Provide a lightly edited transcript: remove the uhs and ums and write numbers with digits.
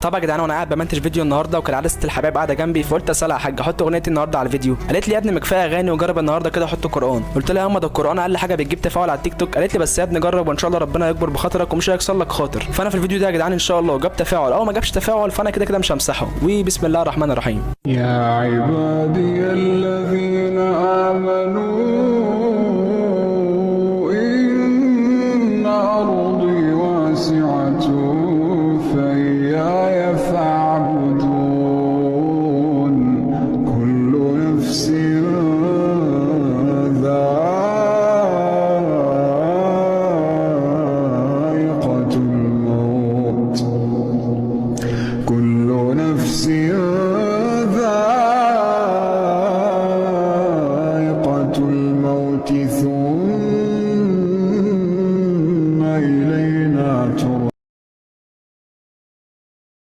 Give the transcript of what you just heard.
طبعا يا جدعان وانا قاعد بمنتج فيديو النهارده وكالعاده ست الحبايب قاعده جنبي، فقلت اسالها يا حاج احط اغنيتي النهارده على الفيديو. قالت لي يا ابني ما كفايه اغاني وجرب النهارده كده احط قران. قلت لها يا اما ده القران اقل حاجه بتجيب تفاعل على التيك توك. قالت لي بس يا ابني جرب وان شاء الله ربنا يكبر بخاطرك ومش هيكسر لك خاطر. فانا في الفيديو ده يا جدعان ان شاء الله جاب تفاعل او ما جابش تفاعل فانا كده كده مش همسحه. وبسم الله الرحمن الرحيم. يا عبادي الذين آمنوا إن أرضي واسعة فإياي فاعبدون كل نفس ذائقة الموت كل نفس